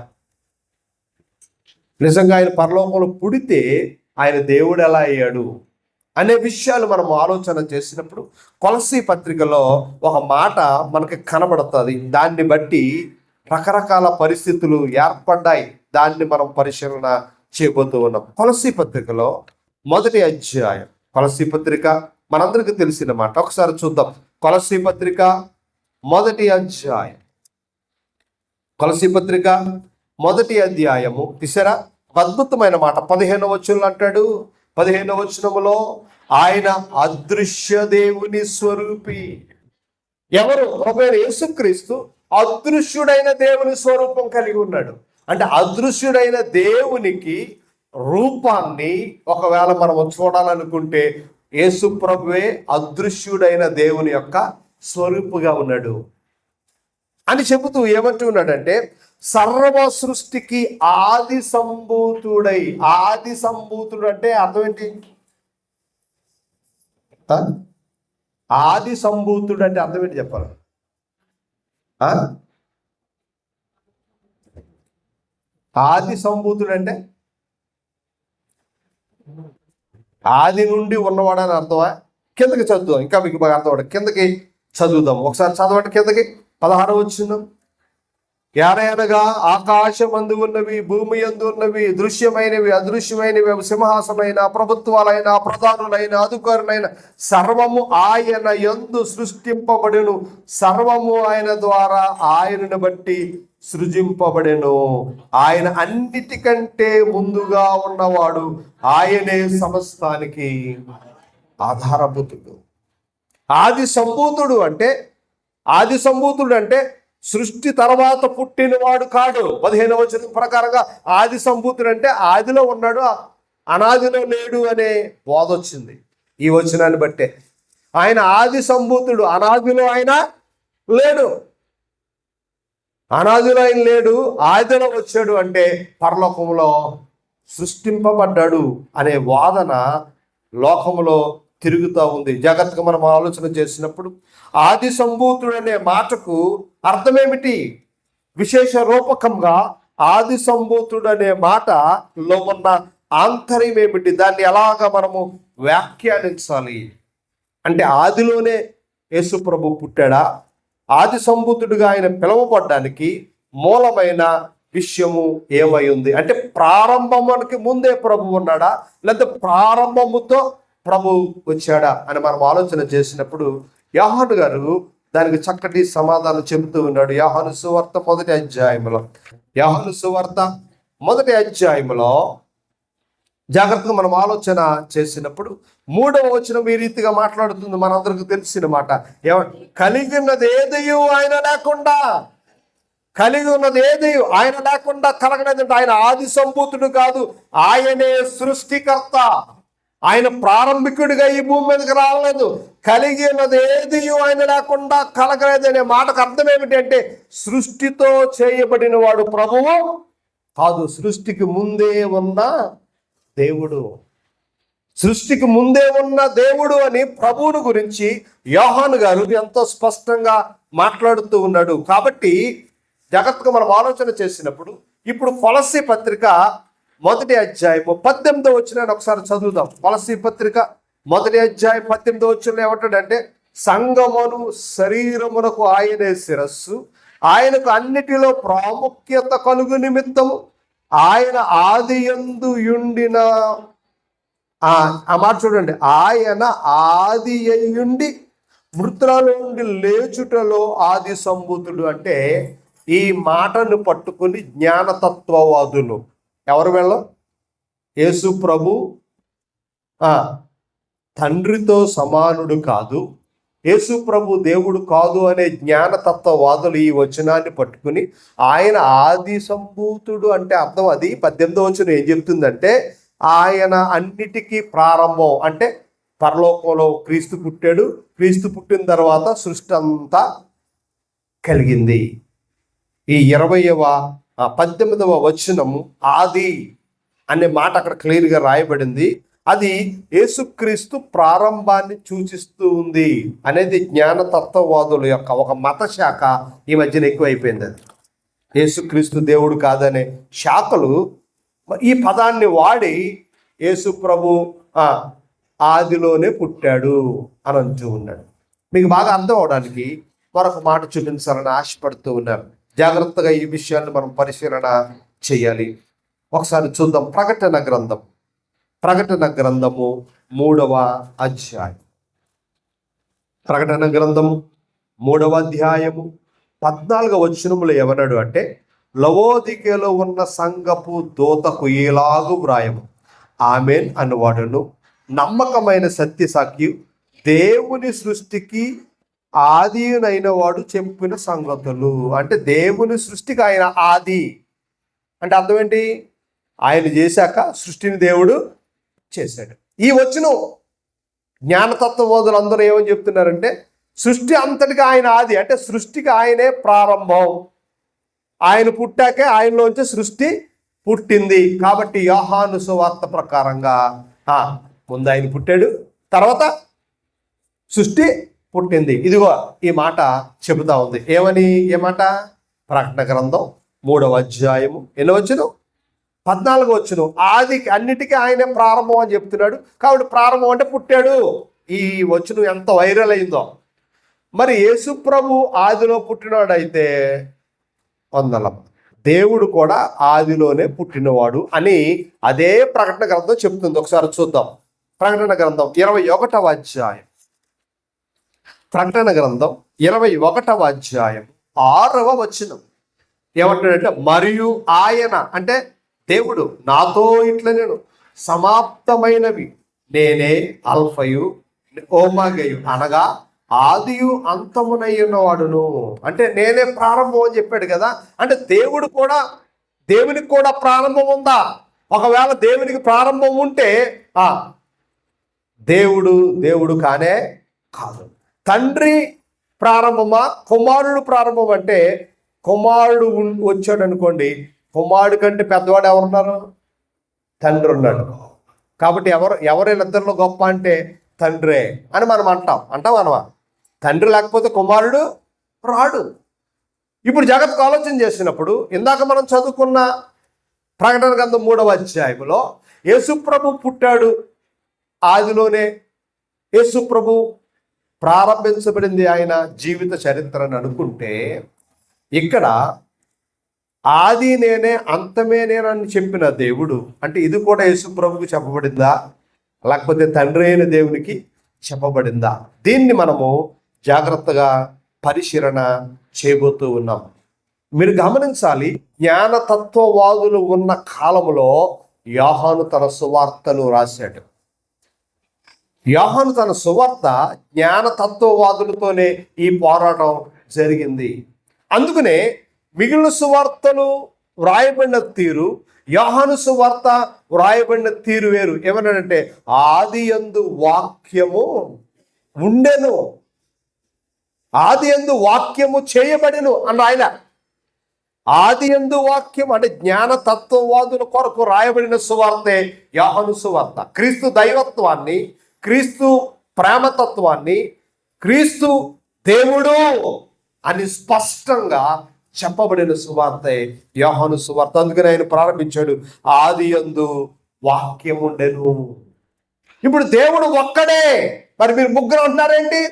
నిజంగా ఆయన పరలోకంలో పుడితే ఆయన దేవుడు ఎలా అయ్యాడు అనే విషయాలు మనం ఆలోచన చేసినప్పుడు కొలస్సీ పత్రికలో ఒక మాట మనకి కనబడుతుంది. దాన్ని బట్టి రకరకాల పరిస్థితులు ఏర్పడ్డాయి. దాన్ని మనం పరిశీలన చేయబోతూ ఉన్నాం. కొలస్సీ పత్రికలో 1వ అధ్యాయం. కొలస్సీ పత్రిక మనందరికీ తెలిసిన మాట. ఒకసారి చూద్దాం. కొలస్సీ పత్రిక 1వ అధ్యాయం. కొలస్సీ పత్రిక 1వ అధ్యాయము తీసారా? అద్భుతమైన మాట 15వ వచనంలో అంటాడు. 15వ వచనములో ఆయన అదృశ్య దేవుని స్వరూపి. ఎవరు? ప్రభువైన యేసుక్రీస్తు అదృశ్యుడైన దేవుని స్వరూపం కలిగి ఉన్నాడు. అంటే అదృశ్యుడైన దేవునికి రూపాన్ని ఒకవేళ మనం చూడాలనుకుంటే యేసు ప్రభువే అదృశ్యుడైన దేవుని యొక్క స్వరూపుగా ఉన్నాడు అని చెబుతూ ఏమంటూ ఉన్నాడంటే సర్వ సృష్టికి ఆది సంభూతుడై. ఆది సంభూతుడు అంటే అర్థం ఏంటి? ఆది సంభూతుడు అంటే అర్థం ఏంటి చెప్పాలి? ఆది సంభూతుడు అంటే ఆది నుండి ఉన్నవాడని అర్థమా? కిందకి చదువుదాం, ఇంకా మీకు బాగా అర్థం. కిందకి చదువుదాం ఒకసారి. చదవండి కిందకి. 16వ వచనం. ఏలయనగా ఆకాశమందు ఉన్నవి, భూమి యందు ఉన్నవి, దృశ్యమైనవి అదృశ్యమైనవి, సింహాసమైన, ప్రభుత్వాలైన, ప్రధానులైన, అధికారులైన సర్వము ఆయన యందు సృష్టింపబడెను. సర్వము ఆయన ద్వారా ఆయనను బట్టి సృజింపబడెను. ఆయన అన్నిటికంటే ముందుగా ఉన్నవాడు. ఆయనే సమస్తానికి ఆధారభూతుడు. ఆది సంభూతుడు అంటే సృష్టి తర్వాత పుట్టినవాడు కాడు. 15వ వచనం ప్రకారంగా ఆది సంభూతుడు అంటే ఆదిలో ఉన్నాడు, అనాదిలో లేడు అనే బోధ వచ్చింది ఈ వచనాన్ని బట్టే. ఆయన ఆది సంభూతుడు, అనాదిలో ఆయన లేడు. అనాదిలో ఆయన లేడు, ఆదిలో వచ్చాడు అంటే పరలోకంలో సృష్టింపబడ్డాడు అనే వాదన లోకంలో తిరుగుతూ ఉంది. జాగ్రత్తగా మనం ఆలోచన చేసినప్పుడు ఆది సంభూతుడు అనే మాటకు అర్థమేమిటి? విశేష రూపకంగా ఆది సంభూతుడు అనే మాటలో ఉన్న ఆంతర్యం ఏమిటి? దాన్ని ఎలాగా మనము వ్యాఖ్యానించాలి అంటే ఆదిలోనే యేసు ప్రభు పుట్టాడా? ఆది సంభూతుడిగా ఆయన పిలువబడ్డానికి మూలమైన విషయము ఏమై ఉంది అంటే ప్రారంభానికి ముందే ప్రభు ఉన్నాడా, లేదా ప్రారంభముతో ప్రభు వచ్చాడా అని మనం ఆలోచన చేసినప్పుడు యోహాను గారు దానికి చక్కటి సమాధానం చెబుతూ ఉన్నాడు. యోహాను సువార్త 1వ అధ్యాయంలో. యోహాను సువార్త 1వ అధ్యాయంలో జాగ్రత్తగా మనం ఆలోచన చేసినప్పుడు 3వ వచనం ఈ రీతిగా మాట్లాడుతుంది. మనందరికి తెలిసిన మాట. కలిగినది ఏదయో ఆయన లేకుండా. కలిగి ఉన్నది ఏది ఆయన లేకుండా కలగలేదంటే ఆయన ఆది సంభూతుడు కాదు, ఆయనే సృష్టికర్త. ఆయన ప్రారంభికుడిగా ఈ భూమి మీదకి రాలేదు. కలిగి ఉన్నది ఏది ఆయన లేకుండా కలగలేదు అనే మాటకు అర్థం ఏమిటి అంటే సృష్టితో చేయబడిన వాడు ప్రభువు కాదు, సృష్టికి ముందే ఉన్న దేవుడు. సృష్టికి ముందే ఉన్న దేవుడు అని ప్రభువుని గురించి యోహాను గారు ఎంతో స్పష్టంగా మాట్లాడుతూ ఉన్నాడు. కాబట్టి జాగ్రత్తగా మనం ఆలోచన చేసినప్పుడు ఇప్పుడు కొలస్సీ పత్రిక 1వ అధ్యాయము 18వ వచనాన్ని ఒకసారి చదువుదాం. కొలస్సీ పత్రిక 1వ అధ్యాయం 18వ వచనంలో ఏమంటాడంటే, సంగమును శరీరమునకు ఆయనే శిరస్సు, ఆయనకు అన్నిటిలో ప్రాముఖ్యత కలుగు నిమిత్తము ఆయన ఆదియందు యుండిన ఆ మాట చూడండి, ఆయన ఆది అయ్యుండి మృతులలో నుండి లేచుటలో ఆది సంభూతుడు. అంటే ఈ మాటను పట్టుకుని జ్ఞానతత్వవాదులు ఎవరు వెళ్ళ యేసు ప్రభు తండ్రితో సమానుడు కాదు, యేసు ప్రభు దేవుడు కాదు అనే జ్ఞానతత్వవాదులు ఈ వచనాన్ని పట్టుకుని ఆయన ఆది సంభూతుడు అంటే అర్థం అది 18వ వచనం ఏం చెప్తుందంటే ఆయన అన్నిటికీ ప్రారంభం. అంటే పరలోకంలో క్రీస్తు పుట్టాడు, క్రీస్తు పుట్టిన తర్వాత సృష్టి అంతా కలిగింది. ఈ 18వ వచనము ఆది అనే మాట అక్కడ క్లియర్గా రాయబడింది. అది యేసుక్రీస్తు ప్రారంభాన్ని సూచిస్తూ ఉంది అనేది జ్ఞానతత్వవాదుల యొక్క ఒక మత శాఖ ఈ మధ్యన ఎక్కువైపోయింది. అది యేసుక్రీస్తు దేవుడు కాదనే శాఖలు ఈ పదాన్ని వాడి యేసు ప్రభు ఆదిలోనే పుట్టాడు అని అంటూ ఉన్నాడు. మీకు బాగా అర్థం అవడానికి మరొక మాట చూపించాలని ఆశపడుతూ ఉన్నారు. జాగ్రత్తగా ఈ విషయాన్ని మనం పరిశీలన చేయాలి. ఒకసారి చూద్దాం. ప్రకటన గ్రంథము 3వ అధ్యాయం. ప్రకటన గ్రంథము 3వ అధ్యాయము 14వ వచనములో ఏమన్నాడు అంటే, లవోదికలో ఉన్న సంఘపు దూతకు ఇలాగు వ్రాయము, ఆమెన్ అనువాడును నమ్మకమైన సత్యసాక్షి, దేవుని సృష్టికి ఆదినైన వాడు చెప్పిన సంగతులు. అంటే దేవుని సృష్టికి ఆయన ఆది అంటే అర్థం ఏంటి? ఆయన చేశాక సృష్టిని దేవుడు చేశాడు. ఈ వచనం జ్ఞానతత్వబోధులు అందరూ ఏమని చెప్తున్నారంటే సృష్టి అంతటికి ఆయన ఆది, అంటే సృష్టికి ఆయనే ప్రారంభం. ఆయన పుట్టాకే ఆయనలోంచి సృష్టి పుట్టింది. కాబట్టి యోహాను సువార్త ప్రకారంగా ముందు ఆయన పుట్టాడు, తర్వాత సృష్టి పుట్టింది. ఇదిగో ఈ మాట చెబుతా ఉంది. ఏ మాట? ప్రకటన గ్రంథం 3వ అధ్యాయము 8వ వచనం 14వ వచనం. ఆదికి అన్నిటికీ ఆయనే ప్రారంభం అని చెప్తున్నాడు. కాబట్టి ప్రారంభం అంటే పుట్టాడు. ఈ వచనం ఎంత వైరల్ అయిందో. మరి యేసు ప్రభు ఆదిలో పుట్టినాడైతే వందలం దేవుడు కూడా ఆదిలోనే పుట్టినవాడు అని అదే ప్రకటన గ్రంథం చెప్తుంది. ఒకసారి చూద్దాం. ప్రకటన గ్రంథం 21వ అధ్యాయం. ప్రకటన గ్రంథం 21వ అధ్యాయం 6వ వచనం ఏమంటాడంటే, మరియు ఆయన అంటే దేవుడు నాతో ఇట్లా నేను సమాప్తమైనవి నేనే అల్ఫయు ఓమగయు అనగా ఆదియు అంతమునయ్యున్నవాడును. అంటే నేనే ప్రారంభం అని చెప్పాడు కదా. అంటే దేవునికి కూడా ప్రారంభం ఉందా? ఒకవేళ దేవునికి ప్రారంభం ఉంటే దేవుడు కానే కాదు. తండ్రి ప్రారంభమా కుమారుడు ప్రారంభం? అంటే కుమారుడు వచ్చాడు అనుకోండి, కుమారుడు కంటే పెద్దవాడు ఎవరున్నారు? తండ్రి ఉన్నాడు. కాబట్టి ఎవరైనా గొప్ప అంటే తండ్రే అని మనం అంటాం. తండ్రి లేకపోతే కుమారుడు రాడు. ఇప్పుడు జాగ్రత్తగా ఆలోచన చేసినప్పుడు ఇందాక మనం చదువుకున్న ప్రకటన గ్రంథం 3వ అధ్యాయంలో యేసు ప్రభు పుట్టాడు ఆదిలోనే. యేసు ప్రభు ప్రారంభించబడింది ఆయన జీవిత చరిత్రను అనుకుంటే, ఇక్కడ ఆది నేనే అంతమే నేనని చెప్పిన దేవుడు అంటే ఇది కూడా యేసు ప్రభుకి చెప్పబడిందా, లేకపోతే తండ్రి అయిన దేవునికి చెప్పబడిందా? దీన్ని మనము జాగ్రత్తగా పరిశీలన చేయబోతూ ఉన్నాం. మీరు గమనించాలి, జ్ఞానతత్వవాదులు ఉన్న కాలంలో యోహాను తన సువార్తను రాశాడు. యోహాను తన సువార్త జ్ఞానతత్వవాదులతోనే ఈ పోరాటం జరిగింది. అందుకనే మిగిలిన సువార్తలు వ్రాయబడిన తీరు, యోహాను సువార్త వ్రాయబడిన తీరు వేరు. ఏమన్నాడంటే ఆది యందు వాక్యము ఉండెను, ఆది యందు వాక్యము చేయబడెను అని ఆయన. ఆది యందు వాక్యం అంటే జ్ఞాన తత్వవాదుల కొరకు రాయబడిన సువార్తే యోహాను సువార్త. క్రీస్తు దైవత్వాన్ని, క్రీస్తు ప్రేమతత్వాన్ని, క్రీస్తు దేవుడు అని స్పష్టంగా చెప్పబడిన సువార్తే యోహాను సువార్త. అందుకని ఆయన ప్రారంభించాడు ఆది యందు వాక్యం ఉండెను. ఇప్పుడు దేవుడు ఒక్కడే. మరి మీరు ముగ్గురు అంటున్నారేంటి?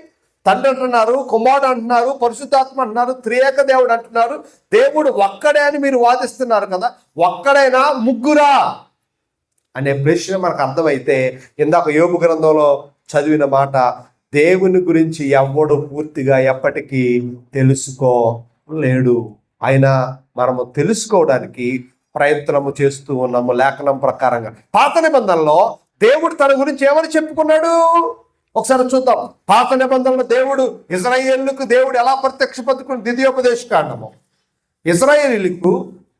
తండ్రి అంటున్నారు, కుమారుడు అంటున్నారు, పరిశుద్ధాత్మ అంటున్నారు, త్రియేక దేవుడు అంటున్నారు. దేవుడు ఒక్కడే అని మీరు వాదిస్తున్నారు కదా, ఒక్కడైనా ముగ్గురా అనే ప్రశ్న మనకు అర్థమైతే, ఇందాక యోబు గ్రంథంలో చదివిన మాట, దేవుని గురించి ఎవ్వడు పూర్తిగా ఎప్పటికీ తెలుసుకోలేడు. అయినా మనము తెలుసుకోవడానికి ప్రయత్నము చేస్తూ ఉన్నాము లేఖనం ప్రకారంగా. పాత నిబంధనలో దేవుడు తన గురించి ఏమని చెప్పుకున్నాడు ఒకసారి చూద్దాం. పాత నిబంధనలో దేవుడు ఇశ్రాయేలుకు దేవుడు ఎలా ప్రత్యక్షపరుచుకుని, ద్వితీయోపదేశ కాండము. ఇశ్రాయేలుకు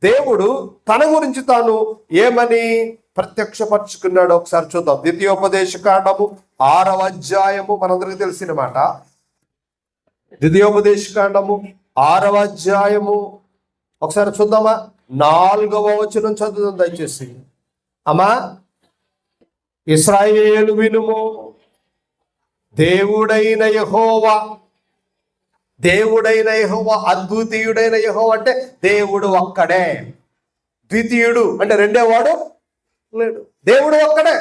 దేవుడు తన గురించి తాను ఏమని ప్రత్యక్షపరుచుకున్నాడు ఒకసారి చూద్దాం. ద్వితీయోపదేశ కాండము 6వ అధ్యాయము, మనందరికీ తెలిసిన మాట. ద్వితీయోపదేశ కాండము 6వ అధ్యాయము ఒకసారి చూద్దామా? 4వ వచనం చదువుదాం దయచేసి. అమ్మా, ఇశ్రాయేలు వినుము, దేవుడైన యెహోవా, దేవుడైన యెహోవా, అద్వితీయుడైన యెహోవా అంటే దేవుడు ఒక్కడే. ద్వితీయుడు అంటే రెండేవాడు లేడు. దేవుడు ఒక్కడే,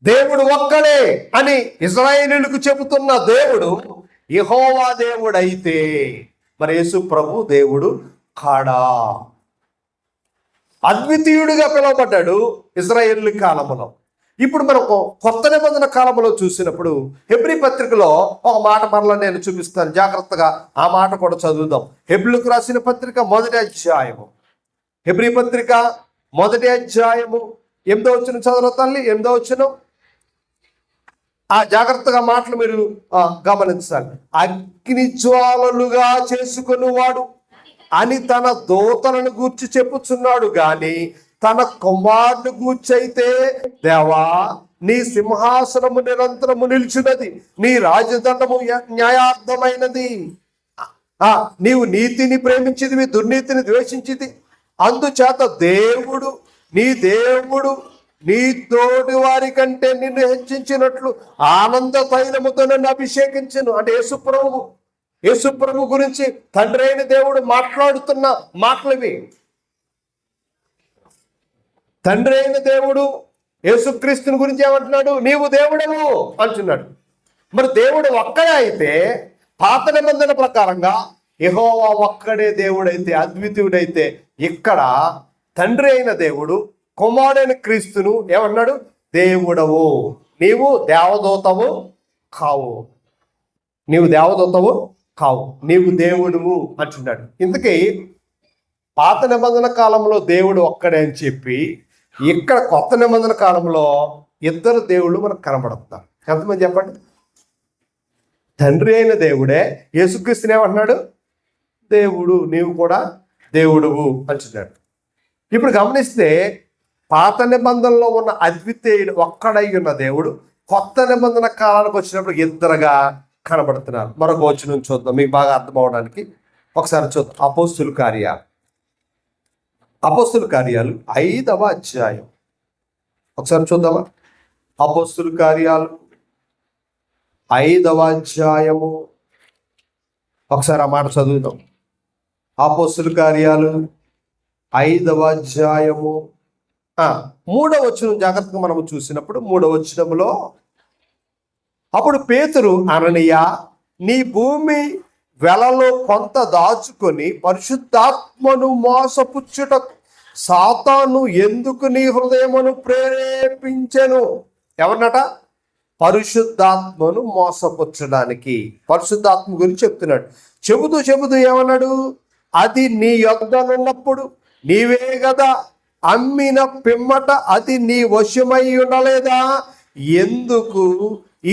దేవుడు ఒక్కడే అని ఇశ్రాయేలుకు చెబుతున్న దేవుడు యెహోవా దేవుడైతే మరి యేసు ప్రభు దేవుడు కాడా? అద్వితీయుడిగా పిలువబడ్డాడు ఇశ్రాయేలు కాలంలో. ఇప్పుడు మనం కొత్త నిబంధన కాలంలో చూసినప్పుడు హెబ్రీ పత్రికలో ఒక మాట మరలా నేను చూపిస్తాను, జాగ్రత్తగా ఆ మాట కూడా చదువుదాం. హెబ్రీలకు రాసిన పత్రిక 1వ అధ్యాయము, హెబ్రీ పత్రిక 1వ అధ్యాయము 8వ వచనం చదువు తల్లి. 8వ వచనం, ఆ జాగ్రత్తగా మాటలు మీరు గమనించాలి. అగ్ని జ్వాలలుగా చేసుకుని వాడు అని తన దూతలను గూర్చి చెప్పుచున్నాడు గాని తన కుమారుని గూర్చైతే, దేవా నీ సింహాసనము నిరంతరము నిలిచినది, నీ రాజదండము న్యాయార్థమైనది, నీవు నీతిని ప్రేమించిదివి, దుర్నీతిని ద్వేషించిది, అందుచేత దేవుడు నీ తోటి వారి కంటే నిన్ను హెచ్చించినట్లు ఆనంద తైలముతో నన్ను అభిషేకించను. అంటే యేసుప్రభు గురించి తండ్రి అయిన దేవుడు మాట్లాడుతున్న మాటలవి. తండ్రి అయిన దేవుడు యేసుక్రీస్తుని గురించి ఏమంటున్నాడు? నీవు దేవుడవు అంటున్నాడు. మరి దేవుడు ఒక్కడే అయితే పాత నిబంధన ప్రకారంగా యెహోవా ఒక్కడే దేవుడైతే, అద్వితీయుడైతే, ఇక్కడ తండ్రి అయిన దేవుడు కుమారుడైన క్రీస్తును ఏమన్నాడు? దేవుడవు, నీవు దేవదూతవు కావు, నీవు దేవదూతవు కావు, నీవు దేవుడువు అంటున్నాడు. ఇందుకే పాత నిబంధన కాలంలో దేవుడు ఒక్కడే అని చెప్పి ఇక్కడ కొత్త నిబంధన కాలంలో ఇద్దరు దేవుళ్ళు మనకు కనబడుతున్నారు. ఎంతమంది చెప్పండి? తండ్రి అయిన దేవుడే యేసుక్రీస్తుని ఏమంటున్నాడు? దేవుడు, నీవు కూడా దేవుడువు అంటున్నాడు. ఇప్పుడు గమనిస్తే పాత నిబంధనలో ఉన్న అద్వితీయుడు ఒక్కడై ఉన్న దేవుడు కొత్త నిబంధన కాలానికి వచ్చినప్పుడు ఇద్దరుగా కనబడుతున్నారు. మరొక వచనం చూద్దాం మీకు బాగా అర్థం అవడానికి. ఒకసారి చూద్దాం. అపోస్తుల కార్యాలు 5వ అధ్యాయం ఒకసారి చూద్దామా? అపోస్తుల కార్యాలు 5వ అధ్యాయము ఒకసారి ఆ మాట చదువుదాం. అపోస్తుల కార్యాలు 5వ అధ్యాయము 3వ వచనం జాగ్రత్తగా మనము చూసినప్పుడు 3వ వచనంలో, అప్పుడు పేతురు, అననీయ, నీ భూమి వెలలో కొంత దాచుకొని పరిశుద్ధాత్మను మోసపుచ్చుట సాతాను ఎందుకు నీ హృదయమును ప్రేరేపించెను? ఎవరినట? పరిశుద్ధాత్మను మోసపుచ్చడానికి. పరిశుద్ధాత్మ గురించి చెప్తున్నాడు. చెబుతూ ఏమన్నాడు? అది నీ యొద్దనున్నప్పుడు నీవే కదా అమ్మిన పిమ్మట అది నీ వశమై ఉండలేదా? ఎందుకు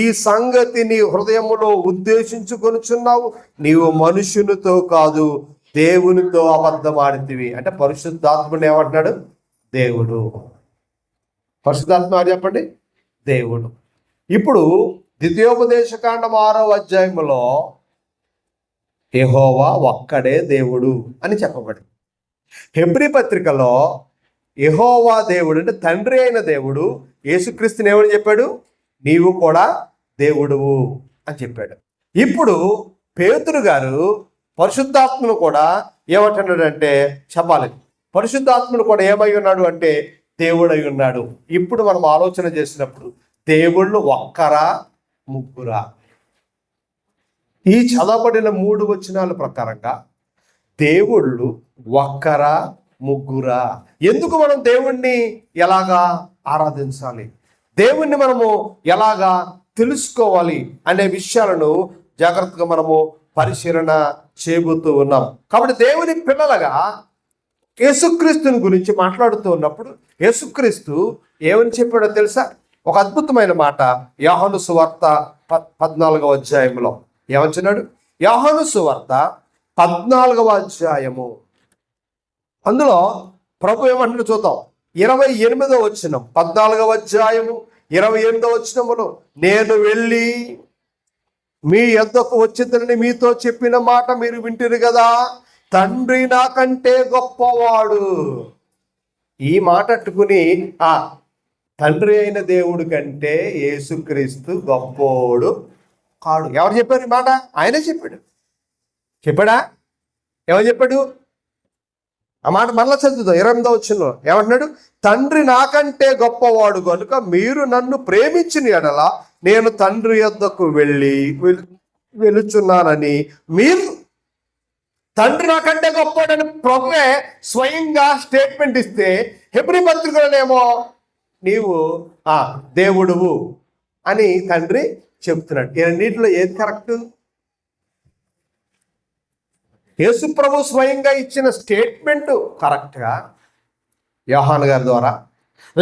ఈ సంగతి నీ హృదయములో ఉద్దేశించుకొనుచున్నావు? నీవు మనుషునితో కాదు దేవునితో అబద్ధం ఆడితివి అంటే పరిశుద్ధాత్ముడు ఏమంటున్నాడు? దేవుడు. పరిశుద్ధాత్మ చెప్పండి, దేవుడు. ఇప్పుడు ద్వితీయోపదేశకాండం 6వ అధ్యాయంలో యెహోవా ఒక్కడే దేవుడు అని చెప్పబడింది. హెబ్రీ పత్రికలో యెహోవా దేవుడు అంటే తండ్రి అయిన దేవుడు యేసుక్రీస్తుని ఏమని చెప్పాడు? నీవు కూడా దేవుడువు అని చెప్పాడు. ఇప్పుడు పేతురు గారు పరిశుద్ధాత్మను కూడా ఏమంటున్నాడంటే చెప్పాలి, పరిశుద్ధాత్మను కూడా ఏమై ఉన్నాడు అంటే దేవుడై ఉన్నాడు. ఇప్పుడు మనం ఆలోచన చేసినప్పుడు దేవుళ్ళు ఒక్కరా ముగ్గురా? ఈ చదవబడిన 3 వచనాల ప్రకారంగా దేవుళ్ళు ఒక్కరా ముగ్గురా? ఎందుకు మనం దేవుణ్ణి ఎలాగా ఆరాధించాలి, దేవుణ్ణి మనము ఎలాగా తెలుసుకోవాలి అనే విషయాలను జాగ్రత్తగా మనము పరిశీలన చేయబోతూ ఉన్నాం. కాబట్టి దేవుని పిల్లలుగా యేసుక్రీస్తుని గురించి మాట్లాడుతూ ఉన్నప్పుడు యేసుక్రీస్తు ఏమని చెప్పాడో తెలుసా? ఒక అద్భుతమైన మాట యోహాను సువార్త 14వ అధ్యాయంలో ఏమంటున్నాడు? యోహాను సువార్త 14వ అధ్యాయము అందులో ప్రభు ఏమంటున్నాడు చూద్దాం. 28వ వచనం, 14వ అధ్యాయము 28వ వచనములో, నేను వెళ్ళి మీ యొద్దకు వచ్చిందని మీతో చెప్పిన మాట మీరు వింటారు కదా, తండ్రి నాకంటే గొప్పవాడు. ఈ మాట అట్టుకుని ఆ తండ్రి అయిన దేవుడి కంటే యేసుక్రీస్తు గొప్పోడు కాడు. ఎవరు చెప్పారు ఈ మాట? ఆయనే చెప్పాడు. చెప్పాడా? ఎవరు చెప్పాడు ఆ మాట? మరలా చదువుతాం 28వ వచనంలో ఏమంటున్నాడు? తండ్రి నాకంటే గొప్పవాడు కనుక మీరు నన్ను ప్రేమించిన ఎడల నేను తండ్రి యొద్దకు వెళుచున్నానని మీరు, తండ్రి నాకంటే గొప్పవాడని ప్రభువే స్వయంగా స్టేట్మెంట్ ఇస్తే, హెబ్రీ పత్రికలోనేమో నీవు దేవుడువు అని తండ్రి చెప్తున్నాడు. ఈ రెండింటిలో ఏది కరెక్ట్? యేసు ప్రభు స్వయంగా ఇచ్చిన స్టేట్మెంట్ కరెక్ట్గా యోహాను గారి ద్వారా,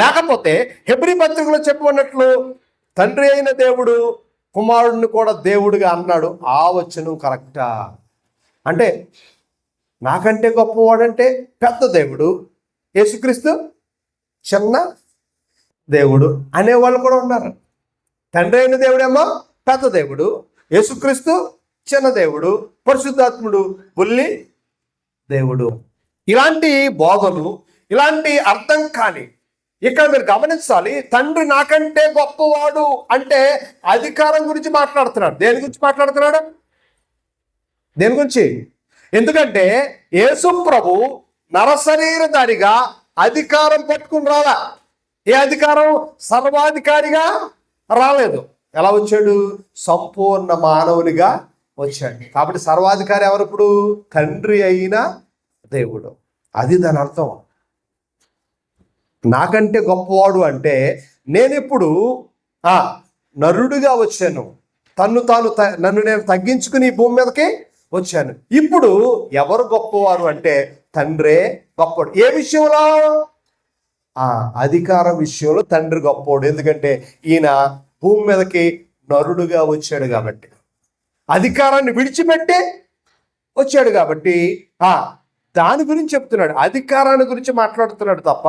లేకపోతే హెబ్రీ పత్రికలో చెప్పబడినట్లు తండ్రి అయిన దేవుడు కుమారుడిని కూడా దేవుడిగా అన్నాడు, ఆ వచనం కరెక్టా? అంటే నాకంటే గొప్పవాడంటే పెద్ద దేవుడు, యేసుక్రీస్తు చిన్న దేవుడు అనేవాళ్ళు కూడా ఉన్నారు. తండ్రి అయిన దేవుడేమో పెద్ద దేవుడు, యేసుక్రీస్తు చిన్న దేవుడు, పరిశుద్ధాత్ముడు బుల్లి దేవుడు. ఇలాంటి బోధలు, ఇలాంటి అర్థం కాని ఇక్కడ మీరు గమనించాలి. తండ్రి నాకంటే గొప్పవాడు అంటే అధికారం గురించి మాట్లాడుతున్నాడు. దేని గురించి మాట్లాడుతున్నాడు? దేని గురించి? ఎందుకంటే యేసు ప్రభు నరశరీరధారిగా అధికారం పట్టుకుని రాలా. ఏ అధికారం? సర్వాధికారిగా రాలేదు. ఎలా వచ్చాడు? సంపూర్ణ మానవునిగా వచ్చాడు. కాబట్టి సర్వాధికారి ఎవరు? ఇప్పుడు తండ్రి అయిన దేవుడు. అది దాని అర్థం. నాకంటే గొప్పవాడు అంటే నేను ఇప్పుడు నరుడిగా వచ్చాను, నన్ను నేను తగ్గించుకుని ఈ భూమి మీదకి వచ్చాను. ఇప్పుడు ఎవరు గొప్పవారు అంటే తండ్రే గొప్పవాడు. ఏ విషయంలో? అధికారం విషయంలో తండ్రి గొప్పవాడు. ఎందుకంటే ఈయన భూమి మీదకి నరుడుగా వచ్చాడు కాబట్టి, అధికారాన్ని విడిచిపెట్టి వచ్చాడు కాబట్టి దాని గురించి చెప్తున్నాడు, అధికారాన్ని గురించి మాట్లాడుతున్నాడు తప్ప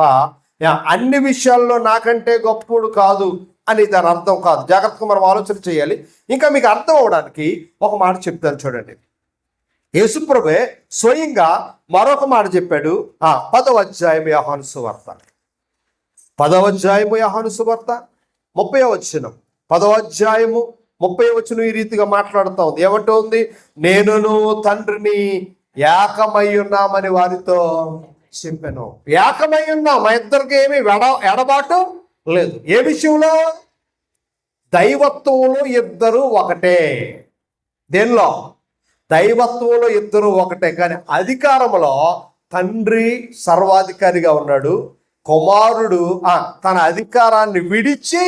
అన్ని విషయాల్లో నాకంటే గొప్పడు కాదు అని దాని అర్థం కాదు. జాగ్రత్తగా మనం ఆలోచన చేయాలి. ఇంకా మీకు అర్థం అవడానికి ఒక మాట చెప్తాను చూడండి. యేసుప్రభువే స్వయంగా మరొక మాట చెప్పాడు. 10వ అధ్యాయం యోహాను సువార్త, 10వ అధ్యాయము యోహాను సువార్త 30వ వచనం, 10వ అధ్యాయము 30వ వచనం ఈ రీతిగా మాట్లాడుతూ ఉంది. ఏమంటూ నేనును తండ్రిని ఏకమై ఉన్నామని వారితో చెప్పాను. ఏకమై ఉన్నాం, మా ఇద్దరికి ఏమి ఎడబాటు లేదు. ఏ విషయంలో? దైవత్వంలో ఇద్దరు ఒకటే. దేనిలో? దైవత్వంలో ఇద్దరు ఒకటే. కానీ అధికారంలో తండ్రి సర్వాధికారిగా ఉన్నాడు, కుమారుడు తన అధికారాన్ని విడిచి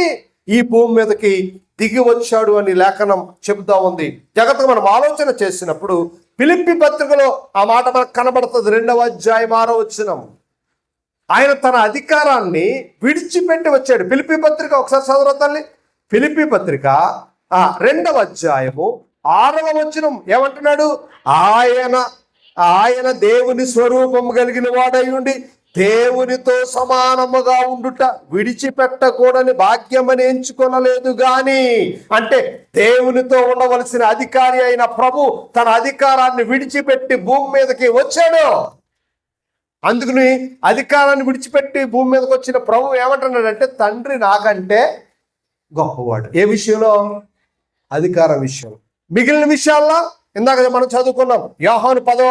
ఈ భూమి మీదకి దిగి వచ్చాడు అని లేఖనం చెబుతా ఉంది. జాగ్రత్తగా మనం ఆలోచన చేసినప్పుడు ఫిలిప్పీ పత్రికలో ఆ మాట మనకు కనబడుతుంది. 2వ అధ్యాయం 6వ వచనం. ఆయన తన అధికారాన్ని విడిచిపెట్టి వచ్చాడు. ఫిలిప్పీ పత్రిక ఒకసారి చదవతల్లి. ఫిలిప్పీ పత్రిక 2వ అధ్యాయము 6వ వచనం ఏమంటున్నాడు? ఆయన ఆయన దేవుని స్వరూపము కలిగిన వాడై ఉండి దేవునితో సమానముగా ఉండుట విడిచిపెట్టకూడని భాగ్యమని ఎంచుకొనలేదు గాని, అంటే దేవునితో ఉండవలసిన అధికారి అయిన ప్రభు తన అధికారాన్ని విడిచిపెట్టి భూమి మీదకి వచ్చాడు. అందుకని అధికారాన్ని విడిచిపెట్టి భూమి మీదకి వచ్చిన ప్రభు ఏమంటున్నాడంటే, తండ్రి నాకంటే గొప్పవాడు. ఏ విషయంలో? అధికారం విషయంలో. మిగిలిన విషయాల్లో ఇందాక మనం చదువుకున్నాం. యోహాను 10వ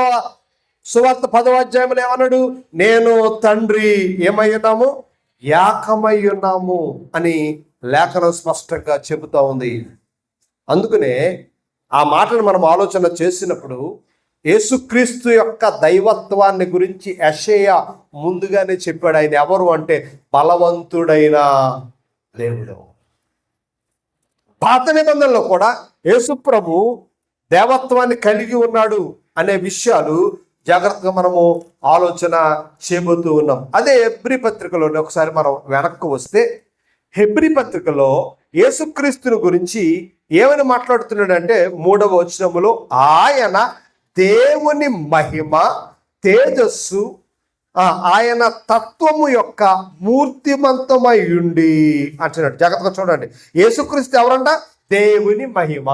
సువార్త 10వ అధ్యాయంలో ఏమన్నాడు? నేను తండ్రి ఏమై ఉన్నాము? ఏకమై ఉన్నాము అని లేఖనం స్పష్టంగా చెబుతా ఉంది. అందుకనే ఆ మాటను మనం ఆలోచన చేసినప్పుడు యేసుక్రీస్తు యొక్క దైవత్వాన్ని గురించి యెషయా ముందుగానే చెప్పాడు. ఆయన ఎవరు అంటే బలవంతుడైన దేవుడు. పాత నిబంధనలో కూడా యేసు ప్రభు దేవత్వాన్ని కలిగి ఉన్నాడు అనే విషయాలు జాగ్రత్తగా మనము ఆలోచన చేయబోతూ ఉన్నాం. అదే హెబ్రీ పత్రికలోనే ఒకసారి మనం వెనక్కు వస్తే, హెబ్రీ పత్రికలో యేసుక్రీస్తుని గురించి ఏమని మాట్లాడుతున్నాడంటే 3వ వచనములో ఆయన దేవుని మహిమ తేజస్సు ఆయన తత్వము యొక్క మూర్తిమంతమై ఉండి అంటున్నాడు. జాగ్రత్తగా చూడండి. యేసుక్రీస్తు ఎవరంట? దేవుని మహిమ.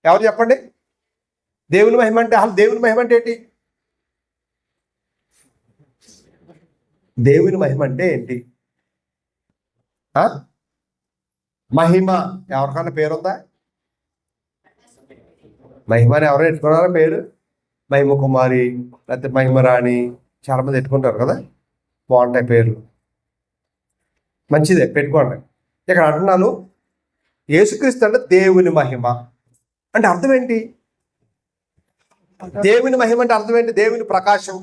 ఎవరు చెప్పండి? దేవుని మహిమ అంటే అసలు దేవుని మహిమ అంటే ఏంటి? దేవుని మహిమ అంటే ఏంటి? మహిమ ఎవరికన్నా పేరుందా? మహిమ అని ఎవరైనా ఎట్టుకున్నారా పేరు? మహిమ కుమారి లేకపోతే మహిమ రాణి చాలా మంది ఎట్టుకుంటారు కదా, బాగుంటాయి పేర్లు, మంచిదే, పెట్టుకోండి. ఇక్కడ అంటున్నాను యేసుక్రీస్తు అంటే దేవుని మహిమ అంటే అర్థం ఏంటి? దేవుని మహిమ అంటే అర్థం ఏంటి? దేవుని ప్రకాశం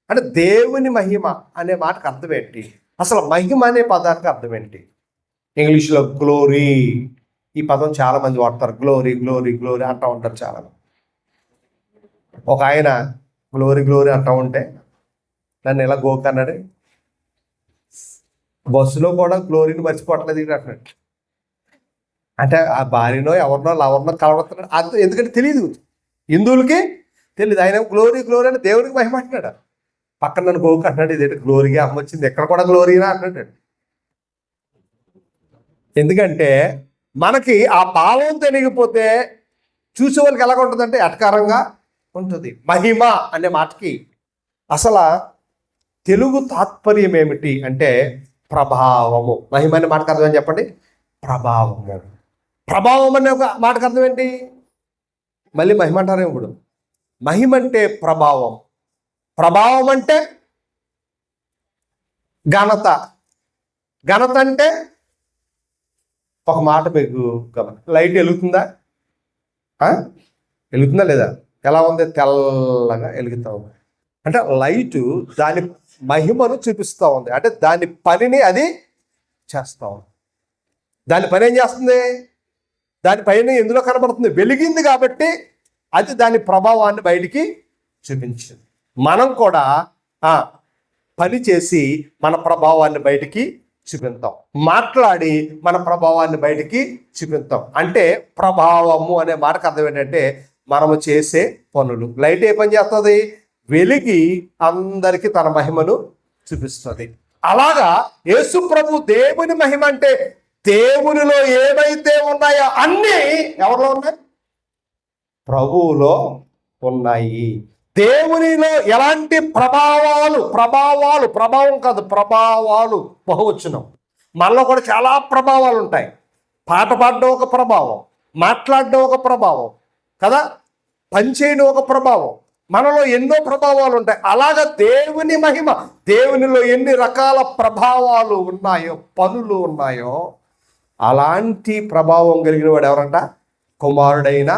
అంటే దేవుని మహిమ అనే మాటకు అర్థం ఏంటి? అసలు మహిమ అనే పదానికి అర్థం ఏంటి? ఇంగ్లీష్లో గ్లోరీ, ఈ పదం చాలా మంది వాడతారు. గ్లోరీ గ్లోరీ గ్లోరీ అంటూ ఉంటారు చాలా మంది. ఒక ఆయన గ్లోరీ గ్లోరీ అంటూ ఉంటే నన్ను ఎలా గోకన్నాడు, బస్సులో కూడా గ్లోరీని మర్చిపోవట్లేదు అంటున్నాడు. అంటే ఆ భార్యనో ఎవరినో లవర్నో కలవడుతున్నాడు. అంత ఎందుకంటే తెలియదు, హిందువులకి తెలియదు. ఆయన గ్లోరీ గ్లోరీ అని దేవునికి మహిమ అంటున్నాడు. పక్కన నన్ను గోకు అంటున్నాడు, ఇదేంటి గ్లోరీగా అమ్మ వచ్చింది, ఎక్కడ కూడా గ్లోరీనా అంటున్నాడు. ఎందుకంటే మనకి ఆ భావం తెలియకపోతే చూసే వాళ్ళకి ఎలాగ ఉంటుందంటే ఎటకారంగా ఉంటుంది. మహిమ అనే మాటకి అసలు తెలుగు తాత్పర్యం ఏమిటి అంటే ప్రభావము. మహిమ అనే మాటకు అర్థం చెప్పండి. ప్రభావము. ప్రభావం అనే ఒక మాటకు అర్థం ఏంటి? మళ్ళీ మహిమ అంటారు. ఇప్పుడు మహిమ అంటే ప్రభావం, ప్రభావం అంటే ఘనత, ఘనత అంటే ఒక మాట మీకు లైట్ వెలుగుతుందా? వెలుగుతుందా లేదా? ఎలా ఉంది? తెల్లగా వెలుగుతూ ఉంది. అంటే లైటు దాని మహిమను చూపిస్తూ ఉంది. అంటే దాని పనిని అది చేస్తూ ఉంది. దాని పని ఏం చేస్తుంది? దాని పని ఎందులో కనబడుతుంది? వెలిగింది కాబట్టి అది దాని ప్రభావాన్ని బయటికి చూపించింది. మనం కూడా పని చేసి మన ప్రభావాన్ని బయటికి చూపిస్తాం, మాట్లాడి మన ప్రభావాన్ని బయటికి చూపిస్తాం. అంటే ప్రభావము అనే మాటకు అర్థం ఏంటంటే మనము చేసే పనులు. లైట్ ఏ పని చేస్తుంది? వెలిగి అందరికీ తన మహిమను చూపిస్తుంది. అలాగా యేసు ప్రభు దేవుని మహిమ అంటే దేవునిలో ఏవైతే ఉన్నాయో అన్నీ ఎవరిలో ఉన్నాయి? ప్రభువులో ఉన్నాయి. దేవునిలో ఎలాంటి ప్రభావం కాదు, ప్రభావాలు బహువచనం. మనలో కూడా చాలా ప్రభావాలు ఉంటాయి. పాట పాడడం ఒక ప్రభావం, మాట్లాడడం ఒక ప్రభావం కదా, పనిచేయడం ఒక ప్రభావం. మనలో ఎన్నో ప్రభావాలు ఉంటాయి. అలాగా దేవుని మహిమ, దేవునిలో ఎన్ని రకాల ప్రభావాలు ఉన్నాయో, పనులు ఉన్నాయో, అలాంటి ప్రభావం కలిగిన వాడు ఎవరంట? కుమారుడైన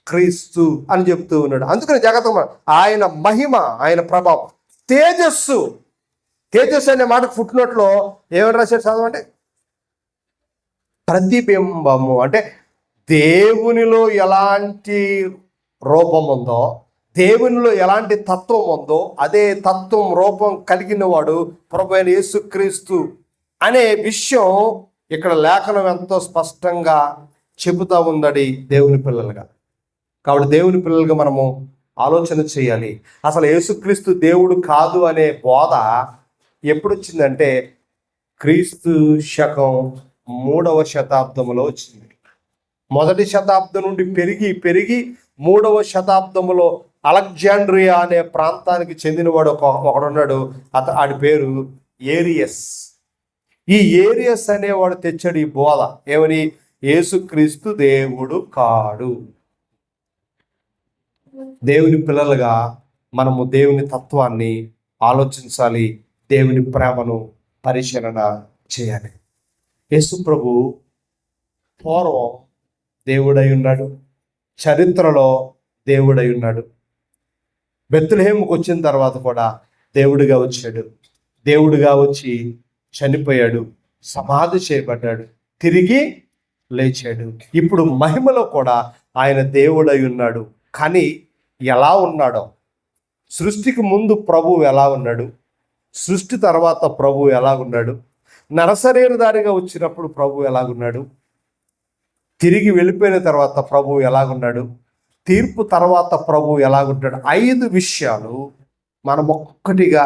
క్రీస్తు అని చెప్తూ ఉన్నాడు. అందుకని జగత్తు ఆయన మహిమ, ఆయన ప్రభావం. తేజస్సు, తేజస్సు అనే మాట ఫుట్నోట్లో ఏమని రాశారు చదవండి. ప్రతిబింబము అంటే దేవునిలో ఎలాంటి రూపం ఉందో, దేవునిలో ఎలాంటి తత్వం ఉందో అదే తత్వం రూపం కలిగిన వాడు ప్రభు అయిన యేసుక్రీస్తు అనే విషయం ఇక్కడ లేఖనం ఎంతో స్పష్టంగా చెబుతా ఉందడి దేవుని పిల్లలుగా. కాబట్టి దేవుని పిల్లలుగా మనము ఆలోచన చేయాలి. అసలు యేసుక్రీస్తు దేవుడు కాదు అనే బోధ ఎప్పుడు వచ్చిందంటే క్రీస్తు శకం 3వ శతాబ్దంలో వచ్చింది. మొదటి శతాబ్దం నుండి పెరిగి పెరిగి 3వ శతాబ్దంలో అలెగ్జాండ్రియా అనే ప్రాంతానికి చెందినవాడు ఒకడున్నాడు. ఆడి పేరు ఏరియస్. ఈ ఏరియస్ అనేవాడు తెచ్చాడు ఈ బోధ. ఏమని? యేసుక్రీస్తు దేవుడు కాడు. దేవుని పిల్లలుగా మనము దేవుని తత్వాన్ని ఆలోచించాలి, దేవుని ప్రేమను పరిశీలన చేయాలి. యేసు ప్రభు పూర్వం దేవుడై ఉన్నాడు, చరిత్రలో దేవుడై ఉన్నాడు. బెత్లెహేముకు వచ్చిన తర్వాత కూడా దేవుడిగా వచ్చాడు. దేవుడిగా వచ్చి చనిపోయాడు, సమాధి చేయబడ్డాడు, తిరిగి లేచాడు. ఇప్పుడు మహిమలో కూడా ఆయన దేవుడై ఉన్నాడు. కానీ ఎలా ఉన్నాడో, సృష్టికి ముందు ప్రభువు ఎలా ఉన్నాడు, సృష్టి తర్వాత ప్రభువు ఎలా ఉన్నాడు, నరశరీరధారిగా వచ్చినప్పుడు ప్రభువు ఎలాగున్నాడు, తిరిగి వెళ్ళిపోయిన తర్వాత ప్రభువు ఎలాగున్నాడు, తీర్పు తర్వాత ప్రభువు ఎలాగుంటాడు, 5 విషయాలు మనం ఒక్కటిగా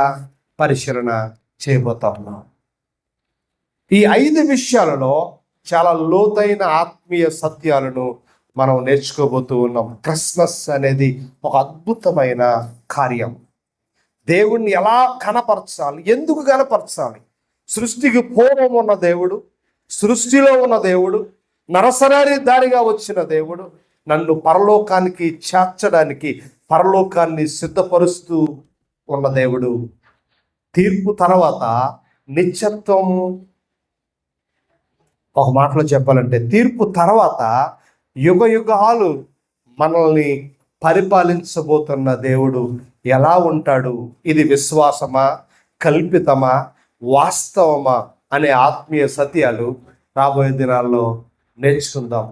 పరిశీలన చేయబోతా ఉన్నాం. ఈ 5 విషయాలలో చాలా లోతైన ఆత్మీయ సత్యాలను మనం నేర్చుకోబోతూ ఉన్నాం. క్రిస్మస్ అనేది ఒక అద్భుతమైన కార్యం. దేవుణ్ణి ఎలా కనపరచాలి, ఎందుకు కనపరచాలి? సృష్టికి పూర్వం ఉన్న దేవుడు, సృష్టిలో ఉన్న దేవుడు, నరశరీరధారిగా వచ్చిన దేవుడు, నన్ను పరలోకానికి చేర్చడానికి పరలోకాన్ని సిద్ధపరుస్తూ ఉన్న దేవుడు. తీర్పు తర్వాత నిత్యత్వము. ఒక మాటలో చెప్పాలంటే తీర్పు తర్వాత యుగ యుగాలు మనల్ని పరిపాలించబోతున్న దేవుడు ఎలా ఉంటాడు, ఇది విశ్వాసమా, కల్పితమా, వాస్తవమా అనే ఆత్మీయ సత్యాలు రాబోయే దినాల్లో నేర్చుకుందాం.